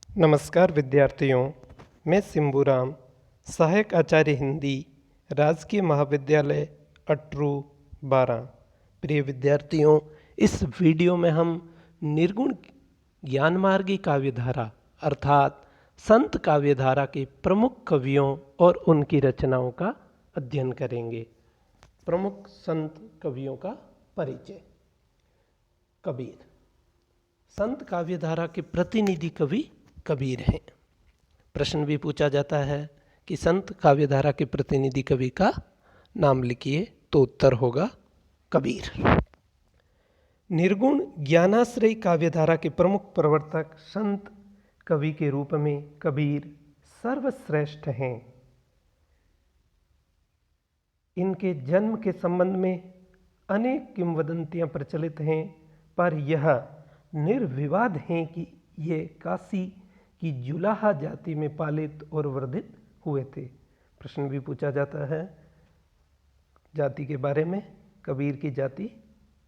नमस्कार विद्यार्थियों, मैं सिंबूराम, सहायक आचार्य हिंदी, राजकीय महाविद्यालय अटरू 12। प्रिय विद्यार्थियों, इस वीडियो में हम निर्गुण ज्ञानमार्गी काव्यधारा अर्थात संत काव्यधारा के प्रमुख कवियों और उनकी रचनाओं का अध्ययन करेंगे। प्रमुख संत कवियों का परिचय। कबीर संत काव्यधारा के प्रतिनिधि कवि कबीर हैं। प्रश्न भी पूछा जाता है कि संत काव्यधारा के प्रतिनिधि कवि का नाम लिखिए, तो उत्तर होगा कबीर। निर्गुण ज्ञानाश्रयी काव्यधारा के प्रमुख प्रवर्तक संत कवि के रूप में कबीर सर्वश्रेष्ठ हैं। इनके जन्म के संबंध में अनेक किंवदंतियां प्रचलित हैं, पर यह निर्विवाद हैं कि ये काशी की जुलाहा जाति में पालित और वर्धित हुए थे। प्रश्न भी पूछा जाता है जाति के बारे में। कबीर की जाति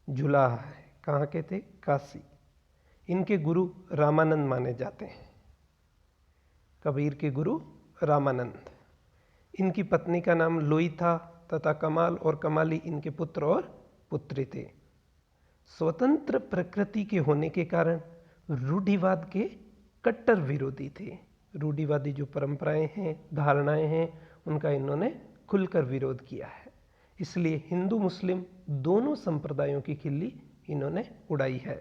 जुलाहा है। कहाँ के थे? काशी। इनके गुरु रामानंद माने जाते हैं। कबीर के गुरु रामानंद। इनकी पत्नी का नाम लोई था तथा कमाल और कमाली इनके पुत्र और पुत्री थे। स्वतंत्र प्रकृति के होने के कारण रूढ़िवाद के कट्टर विरोधी थे। रूढ़िवादी जो परंपराएं हैं, धारणाएं हैं, उनका इन्होंने खुलकर विरोध किया है। इसलिए हिंदू मुस्लिम दोनों संप्रदायों की खिल्ली इन्होंने उड़ाई है।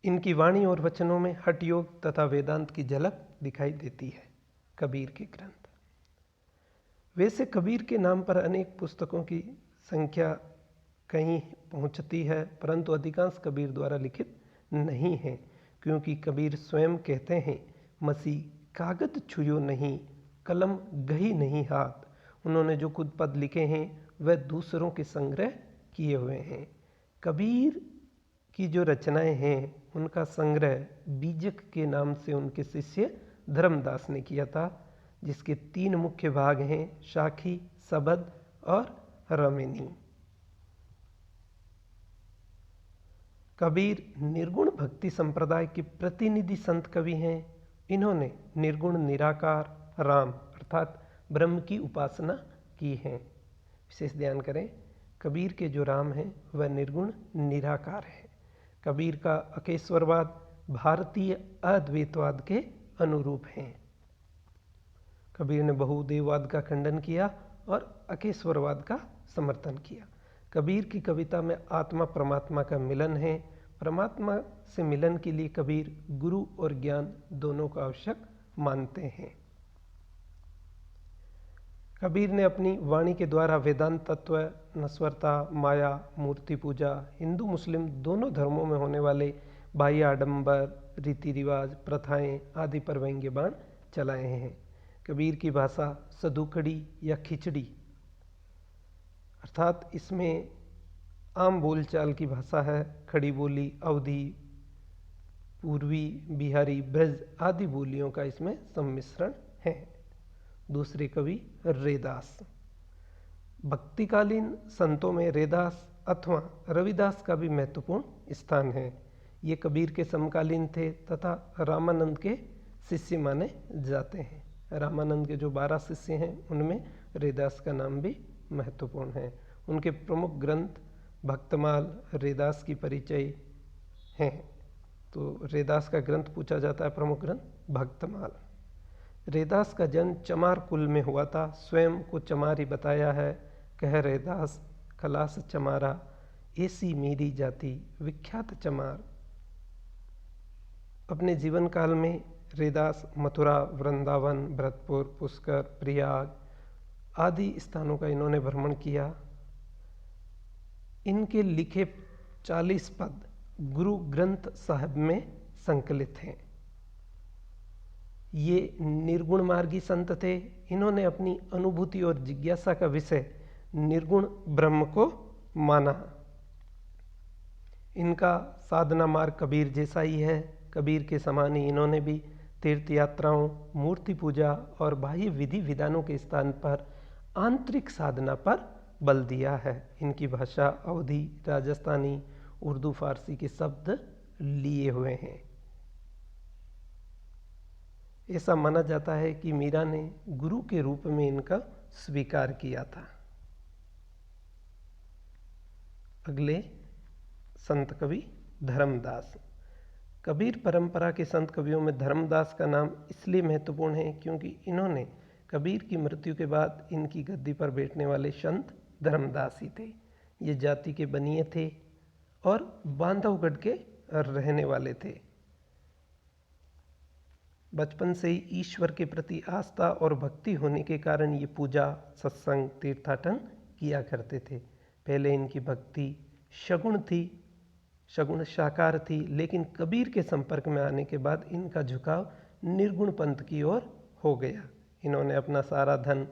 इनकी वाणी और वचनों में हठ योग तथा वेदांत की झलक दिखाई देती है। कबीर के ग्रंथ। वैसे कबीर के नाम पर अनेक पुस्तकों की संख्या कहीं पहुंचती है, परंतु अधिकांश कबीर द्वारा लिखित नहीं है, क्योंकि कबीर स्वयं कहते हैं, मसीह कागज छुयो नहीं, कलम गही नहीं हाथ। उन्होंने जो खुद पद लिखे हैं वह दूसरों के संग्रह किए हुए हैं। कबीर की जो रचनाएं हैं उनका संग्रह बीजक के नाम से उनके शिष्य धर्मदास ने किया था, जिसके 3 मुख्य भाग हैं, शाखी, सबद और रमेनी। कबीर निर्गुण भक्ति संप्रदाय के प्रतिनिधि संत कवि हैं। इन्होंने निर्गुण निराकार राम अर्थात ब्रह्म की उपासना की है। विशेष ध्यान करें, कबीर के जो राम हैं वह निर्गुण निराकार है। कबीर का अकेश्वरवाद भारतीय अद्वैतवाद के अनुरूप हैं। कबीर ने बहुदेववाद का खंडन किया और अकेश्वरवाद का समर्थन किया। कबीर की कविता में आत्मा परमात्मा का मिलन है। परमात्मा से मिलन के लिए कबीर गुरु और ज्ञान दोनों को आवश्यक मानते हैं। कबीर ने अपनी वाणी के द्वारा वेदांत तत्व, नश्वरता, माया, मूर्ति पूजा, हिंदू मुस्लिम दोनों धर्मों में होने वाले बाह्य आडंबर, रीति रिवाज, प्रथाएं आदि पर व्यंग्य बाण चलाए हैं। कबीर की भाषा सधुकड़ी या खिचड़ी अर्थात इसमें आम बोलचाल की भाषा है। खड़ी बोली, अवधी, पूर्वी, बिहारी, ब्रज आदि बोलियों का इसमें सम्मिश्रण है। दूसरे कवि रैदास। भक्तिकालीन संतों में रैदास अथवा रविदास का भी महत्वपूर्ण स्थान है। ये कबीर के समकालीन थे तथा रामानंद के शिष्य माने जाते हैं। रामानंद के जो 12 शिष्य हैं उनमें रैदास का नाम भी महत्वपूर्ण है। उनके प्रमुख ग्रंथ भक्तमाल, रैदास की परिचय हैं। तो रैदास का ग्रंथ पूछा जाता है, प्रमुख ग्रंथ भक्तमाल। रैदास का जन्म चमार कुल में हुआ था। स्वयं को चमार ही बताया है। कह रैदास खलास चमारा, ऐसी मेरी जाति विख्यात चमार। अपने जीवन काल में रैदास मथुरा, वृंदावन, भरतपुर, पुष्कर, प्रयाग आदि स्थानों का इन्होंने भ्रमण किया। इनके लिखे 40 पद गुरु ग्रंथ साहिब में संकलित हैं। ये निर्गुण मार्गी संत थे। इन्होंने अपनी अनुभूति और जिज्ञासा का विषय निर्गुण ब्रह्म को माना। इनका साधना मार्ग कबीर जैसा ही है। कबीर के समान ही इन्होंने भी तीर्थ यात्राओं, मूर्ति पूजा और बाह्य विधि विधानों के स्थान पर आंतरिक साधना पर बल दिया है। इनकी भाषा अवधी, राजस्थानी, उर्दू, फारसी के शब्द लिए हुए हैं। ऐसा माना जाता है कि मीरा ने गुरु के रूप में इनका स्वीकार किया था। अगले संत कवि धर्मदास। कबीर परंपरा के संत कवियों में धर्मदास का नाम इसलिए महत्वपूर्ण है क्योंकि इन्होंने कबीर की मृत्यु के बाद इनकी गद्दी पर बैठने वाले संत धर्मदास ही थे। ये जाति के बनिए थे और बांधवगढ़ के रहने वाले थे। बचपन से ही ईश्वर के प्रति आस्था और भक्ति होने के कारण ये पूजा, सत्संग, तीर्थाटन किया करते थे। पहले इनकी भक्ति सगुण थी, सगुण साकार थी, लेकिन कबीर के संपर्क में आने के बाद इनका झुकाव निर्गुण पंथ की ओर हो गया। इन्होंने अपना सारा धन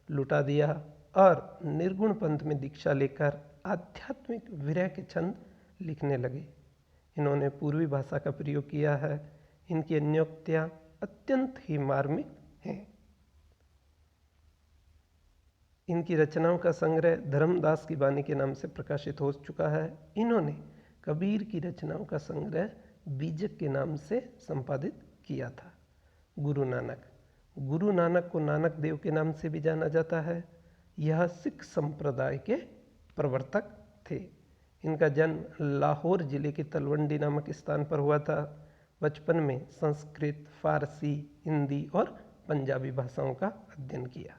लुटा दिया और निर्गुण पंथ में दीक्षा लेकर आध्यात्मिक विरह के छंद लिखने लगे। इन्होंने पूर्वी भाषा का प्रयोग किया है। इनकी अन्योक्तियाँ अत्यंत ही मार्मिक हैं। इनकी रचनाओं का संग्रह धर्मदास की वाणी के नाम से प्रकाशित हो चुका है। इन्होंने कबीर की रचनाओं का संग्रह बीजक के नाम से संपादित किया था। गुरु नानक को नानक देव के नाम से भी जाना जाता है। यह सिख संप्रदाय के प्रवर्तक थे। इनका जन्म लाहौर जिले के तलवंडी नामक स्थान पर हुआ था। बचपन में संस्कृत, फारसी, हिंदी और पंजाबी भाषाओं का अध्ययन किया।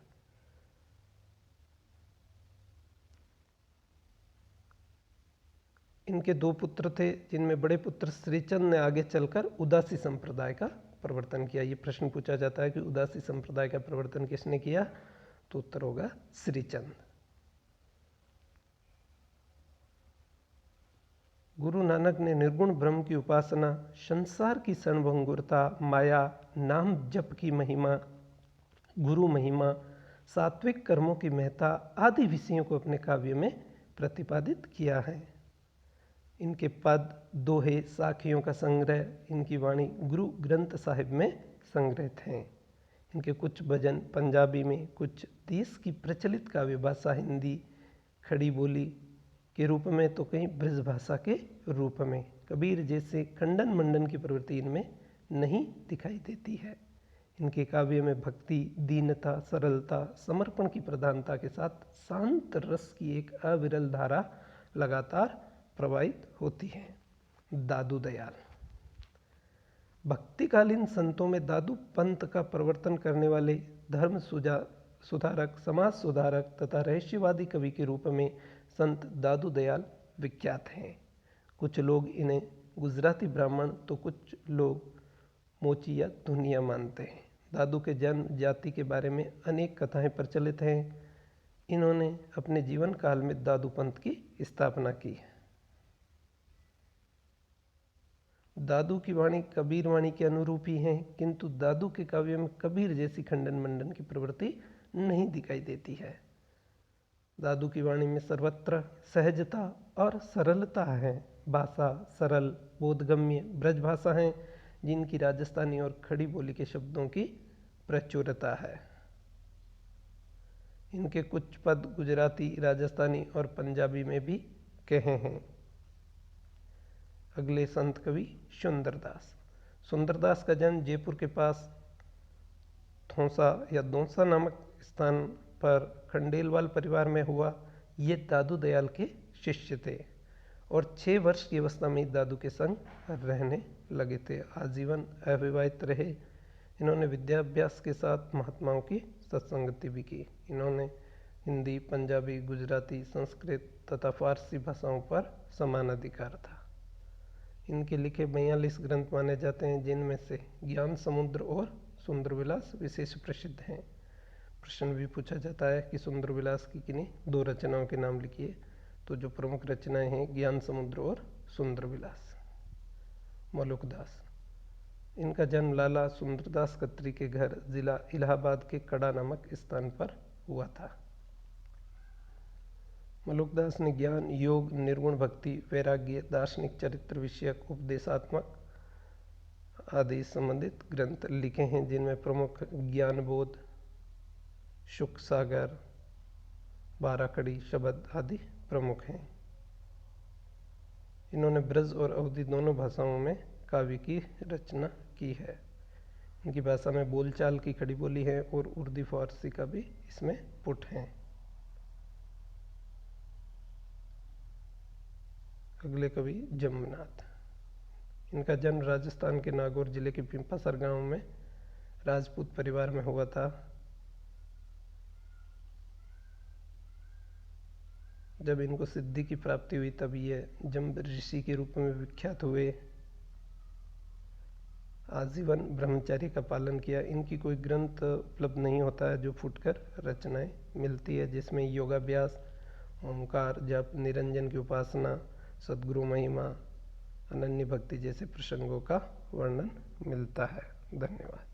इनके 2 पुत्र थे, जिनमें बड़े पुत्र श्रीचंद ने आगे चलकर उदासी संप्रदाय का प्रवर्तन किया। ये प्रश्न पूछा जाता है कि उदासी संप्रदाय का प्रवर्तन किसने किया, तो उत्तर होगा श्रीचंद। गुरु नानक ने निर्गुण ब्रह्म की उपासना, संसार की क्षणभंगुरता, माया, नाम जप की महिमा, गुरु महिमा, सात्विक कर्मों की महत्ता आदि विषयों को अपने काव्य में प्रतिपादित किया है। इनके पद, दोहे, साखियों का संग्रह, इनकी वाणी गुरु ग्रंथ साहिब में संग्रहित हैं। इनके कुछ भजन पंजाबी में, कुछ देश की प्रचलित काव्य भाषा हिंदी खड़ी बोली के रूप में, तो कहीं ब्रज भाषा के रूप में। कबीर जैसे खंडन मंडन की प्रवृत्ति इनमें नहीं दिखाई देती है। इनके काव्य में भक्ति, दीनता, सरलता, समर्पण की प्रधानता के साथ शांत रस की एक अविरल धारा लगातार प्रवाहित होती है। दादू दयाल। भक्तिकालीन संतों में दादू पंथ का प्रवर्तन करने वाले धर्म सुधारक, समाज सुधारक तथा रहस्यवादी कवि के रूप में संत दादू दयाल विख्यात हैं। कुछ लोग इन्हें गुजराती ब्राह्मण तो कुछ लोग मोची या धुनिया मानते हैं। दादू के जन्म, जाति के बारे में अनेक कथाएं प्रचलित हैं। इन्होंने अपने जीवन काल में दादू पंथ की स्थापना की। दादू की वाणी कबीर वाणी के अनुरूप ही है, किंतु दादू के काव्य में कबीर जैसी खंडन मंडन की प्रवृत्ति नहीं दिखाई देती है। दादू की वाणी में सर्वत्र सहजता और सरलता है। भाषा सरल, बोधगम्य ब्रज भाषा है, जिनकी राजस्थानी और खड़ी बोली के शब्दों की प्रचुरता है। इनके कुछ पद गुजराती, राजस्थानी और पंजाबी में भी कहे हैं। अगले संत कवि सुंदरदास। सुंदरदास का जन्म जयपुर के पास थौसा या दौसा नामक स्थान पर खंडेलवाल परिवार में हुआ। ये दादू दयाल के शिष्य थे और 6 वर्ष की अवस्था में दादू के संग रहने लगे थे। आजीवन अविवाहित रहे। इन्होंने विद्याभ्यास के साथ महात्माओं की सत्संगति भी की। इन्होंने हिंदी, पंजाबी, गुजराती, संस्कृत तथा फारसी भाषाओं पर समान अधिकार था। इनके लिखे 42 ग्रंथ माने जाते हैं, जिनमें से ज्ञान समुद्र और सुंदर विलास विशेष प्रसिद्ध हैं। प्रश्न भी पूछा जाता है कि सुंदर विलास की किन्हीं 2 रचनाओं के नाम लिखिए, तो जो प्रमुख रचनाएं हैं ज्ञान समुद्र और सुंदर विलास। मलुकदास। इनका जन्म लाला सुंदरदास खत्री के घर जिला इलाहाबाद के कड़ा नामक स्थान पर हुआ था। मलुकदास ने ज्ञान, योग, निर्गुण भक्ति, वैराग्य, दार्शनिक चरित्र विषयक, उपदेशात्मक आदि संबंधित ग्रंथ लिखे हैं, जिनमें प्रमुख ज्ञानबोध, सुख सागर, 12 कड़ी, शब्द आदि प्रमुख हैं। इन्होंने ब्रज और अवधी दोनों भाषाओं में काव्य की रचना की है। इनकी भाषा में बोलचाल की खड़ी बोली है और उर्दू फारसी का भी इसमें पुट है। अगले कवि जम्बुनाथ। इनका जन्म राजस्थान के नागौर जिले के पिंपासर गांव में राजपूत परिवार में हुआ था। जब इनको सिद्धि की प्राप्ति हुई तब ये जम्ब ऋषि के रूप में विख्यात हुए। आजीवन ब्रह्मचर्य का पालन किया। इनकी कोई ग्रंथ उपलब्ध नहीं होता है जो फुटकर रचनाएं मिलती है, जिसमें योगाभ्यास, ओंकार जप, निरंजन की उपासना, सद्गुरु महिमा, अनन्य भक्ति जैसे प्रसंगों का वर्णन मिलता है। धन्यवाद।